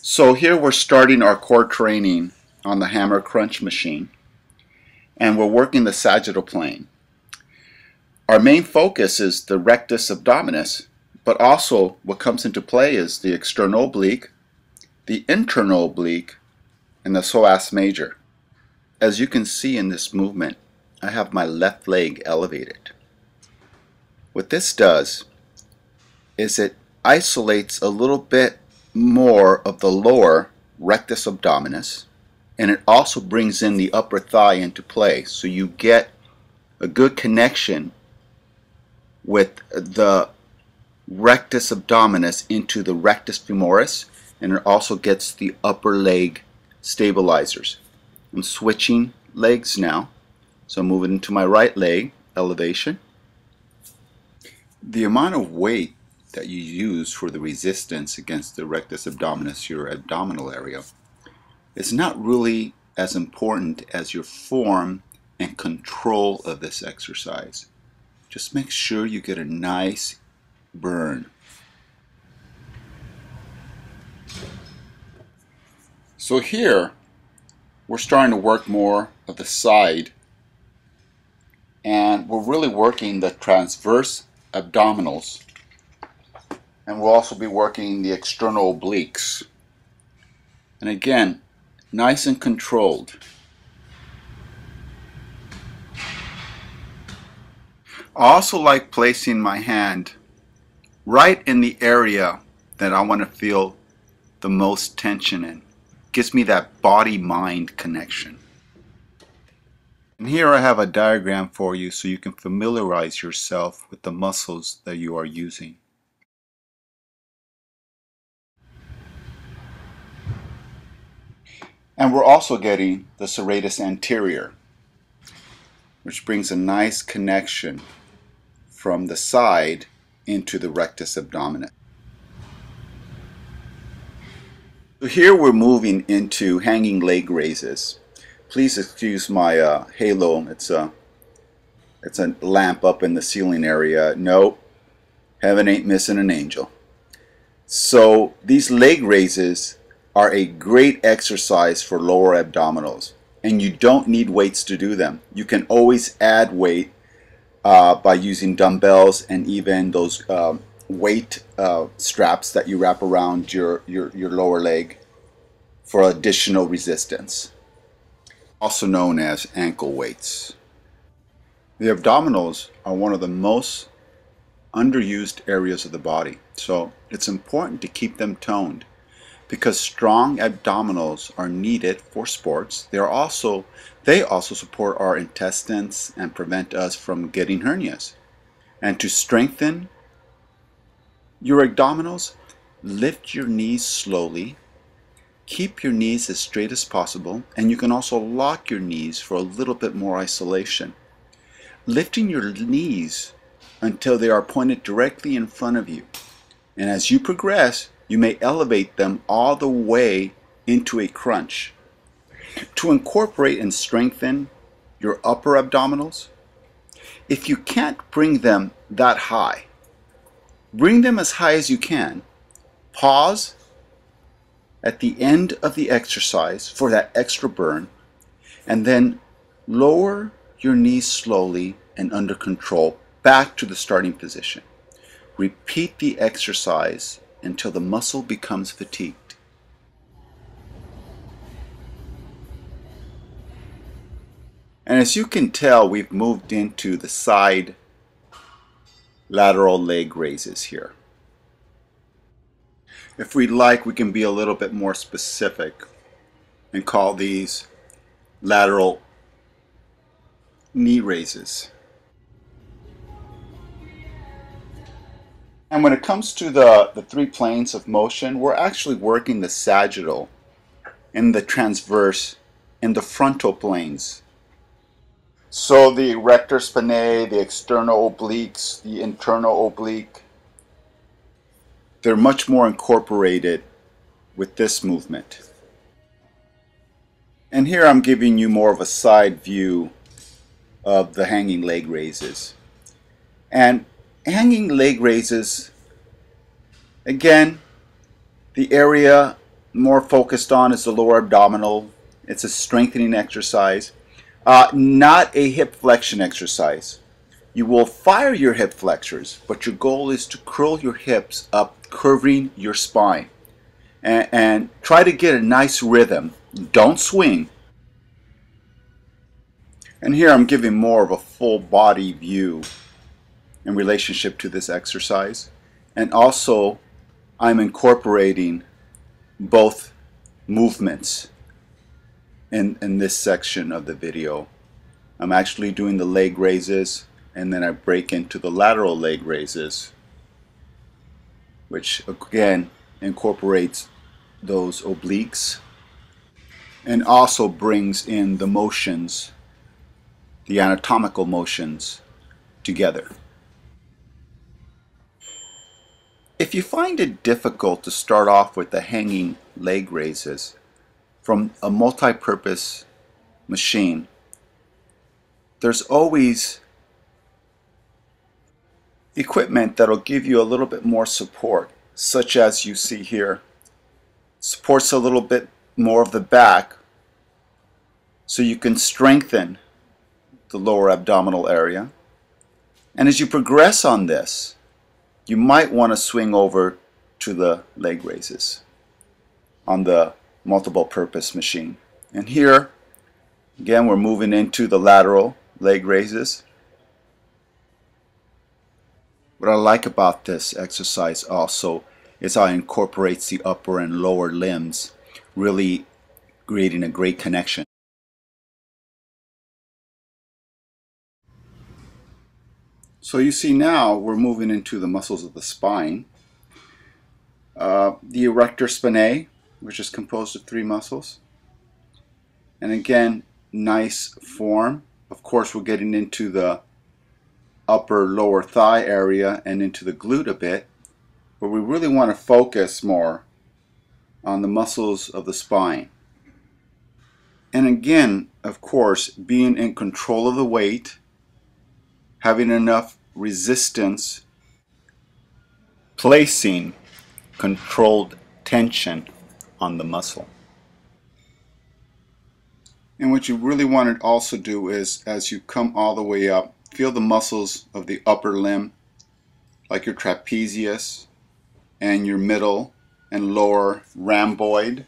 So here we're starting our core training on the hammer crunch machine, and we're working the sagittal plane. Our main focus is the rectus abdominis, but also what comes into play is the external oblique, the internal oblique, and the psoas major. As you can see in this movement, I have my left leg elevated. What this does is it isolates a little bit more of the lower rectus abdominis, and it also brings in the upper thigh into play, so you get a good connection with the rectus abdominis into the rectus femoris, and it also gets the upper leg stabilizers. I'm switching legs now, so I'm moving into my right leg elevation. The amount of weight that you use for the resistance against the rectus abdominis, your abdominal area, is not really as important as your form and control of this exercise. Just make sure you get a nice burn. So here we're starting to work more of the side, and we're really working the transverse abdominals, and we'll also be working the external obliques. And again, nice and controlled. I also like placing my hand right in the area that I want to feel the most tension in. Gives me that body-mind connection. And here I have a diagram for you so you can familiarize yourself with the muscles that you are using. And we're also getting the serratus anterior, which brings a nice connection from the side into the rectus abdominis. So here we're moving into hanging leg raises. Please excuse my halo. It's a lamp up in the ceiling area. Nope, heaven ain't missing an angel. So these leg raises are a great exercise for lower abdominals, and you don't need weights to do them. You can always add weight by using dumbbells and even those weight straps that you wrap around your lower leg for additional resistance, also known as ankle weights. The abdominals are one of the most underused areas of the body, so it's important to keep them toned because strong abdominals are needed for sports. They also support our intestines and prevent us from getting hernias. And to strengthen your abdominals, lift your knees slowly, keep your knees as straight as possible, and you can also lock your knees for a little bit more isolation. Lifting your knees until they are pointed directly in front of you. And as you progress, you may elevate them all the way into a crunch. To incorporate and strengthen your upper abdominals, if you can't bring them that high, bring them as high as you can. Pause at the end of the exercise for that extra burn, and then lower your knees slowly and under control back to the starting position. Repeat the exercise until the muscle becomes fatigued. And as you can tell, we've moved into the side lateral leg raises here. If we'd like, we can be a little bit more specific and call these lateral knee raises. And when it comes to the three planes of motion, we're actually working the sagittal and the transverse and the frontal planes. So the erector spinae, the external obliques, the internal oblique, they're much more incorporated with this movement. And here I'm giving you more of a side view of the hanging leg raises. And hanging leg raises, again, the area more focused on is the lower abdominal. It's a strengthening exercise, not a hip flexion exercise. You will fire your hip flexors, but your goal is to curl your hips up, curving your spine. And try to get a nice rhythm. Don't swing. And here I'm giving more of a full body view in relationship to this exercise. And also, I'm incorporating both movements in this section of the video. I'm actually doing the leg raises, and then I break into the lateral leg raises, which again incorporates those obliques and also brings in the motions, the anatomical motions together. If you find it difficult to start off with the hanging leg raises from a multi-purpose machine, there's always equipment that'll give you a little bit more support, such as you see here. Supports a little bit more of the back so you can strengthen the lower abdominal area. And as you progress on this, you might want to swing over to the leg raises on the multiple purpose machine. And here, again, we're moving into the lateral leg raises. What I like about this exercise also is how it incorporates the upper and lower limbs, really creating a great connection. So you see now we're moving into the muscles of the spine. The erector spinae, which is composed of three muscles. And again, nice form. Of course, we're getting into the upper lower thigh area and into the glute a bit, but we really want to focus more on the muscles of the spine. And again, of course, being in control of the weight, having enough resistance, placing controlled tension on the muscle. And what you really want to also do is, as you come all the way up, feel the muscles of the upper limb, like your trapezius and your middle and lower rhomboid.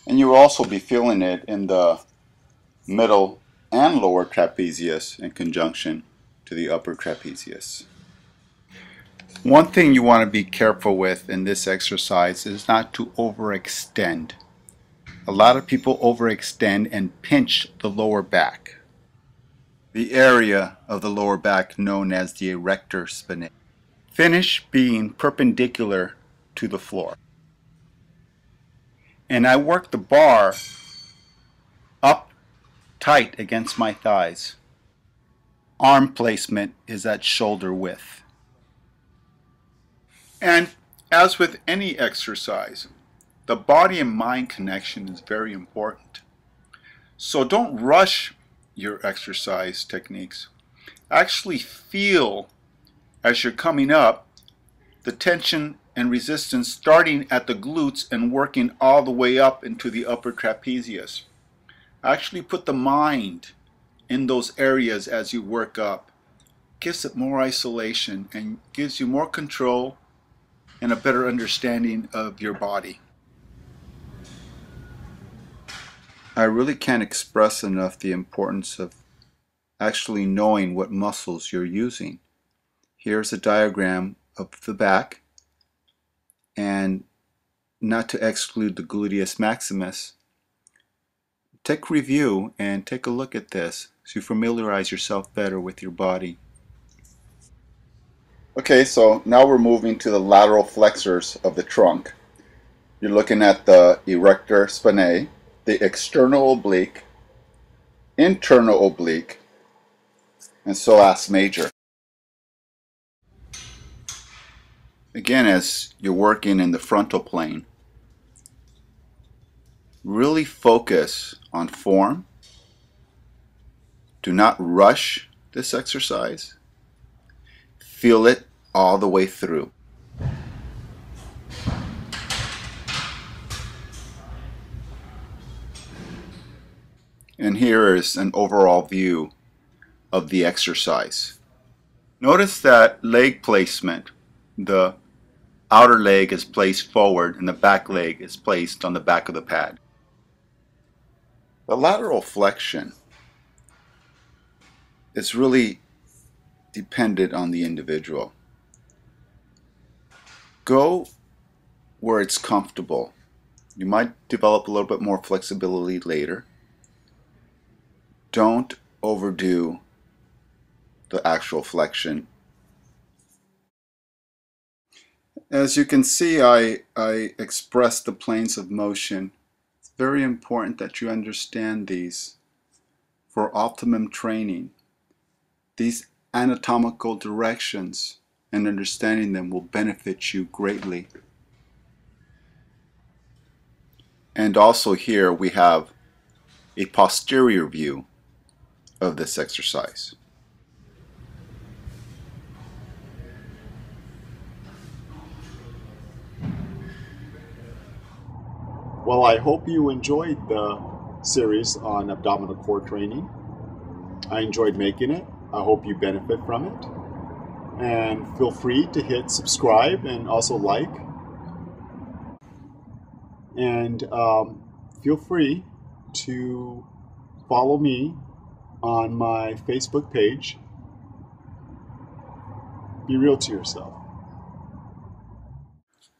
And you will also be feeling it in the middle and lower trapezius in conjunction to the upper trapezius. One thing you want to be careful with in this exercise is not to overextend. A lot of people overextend and pinch the lower back, the area of the lower back known as the erector spinae. Finish being perpendicular to the floor. And I work the bar up tight against my thighs. Arm placement is at shoulder width. And as with any exercise, the body and mind connection is very important. So don't rush your exercise techniques. Actually feel, as you're coming up, the tension and resistance starting at the glutes and working all the way up into the upper trapezius. Actually put the mind in those areas as you work up. Gives it more isolation and gives you more control and a better understanding of your body. I really can't express enough the importance of actually knowing what muscles you're using. Here's a diagram of the back, and not to exclude the gluteus maximus, take review and take a look at this so you familiarize yourself better with your body. Okay, so now we're moving to the lateral flexors of the trunk. You're looking at the erector spinae, the external oblique, internal oblique, and psoas major. Again, as you're working in the frontal plane, really focus on form. Do not rush this exercise. Feel it all the way through. And here is an overall view of the exercise. Notice that leg placement. The outer leg is placed forward and the back leg is placed on the back of the pad. The lateral flexion is really dependent on the individual. Go where it's comfortable. You might develop a little bit more flexibility later. Don't overdo the actual flexion. As you can see, I express the planes of motion. It's very important that you understand these for optimum training. These anatomical directions and understanding them will benefit you greatly. And also here we have a posterior view of this exercise. Well, I hope you enjoyed the series on abdominal core training. I enjoyed making it. I hope you benefit from it. And feel free to hit subscribe and also like. And feel free to follow me on my Facebook page. Be real to yourself.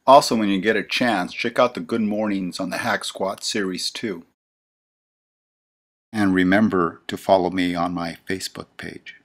Also, when you get a chance, check out the Good Mornings on the Hack Squat series too. And remember to follow me on my Facebook page.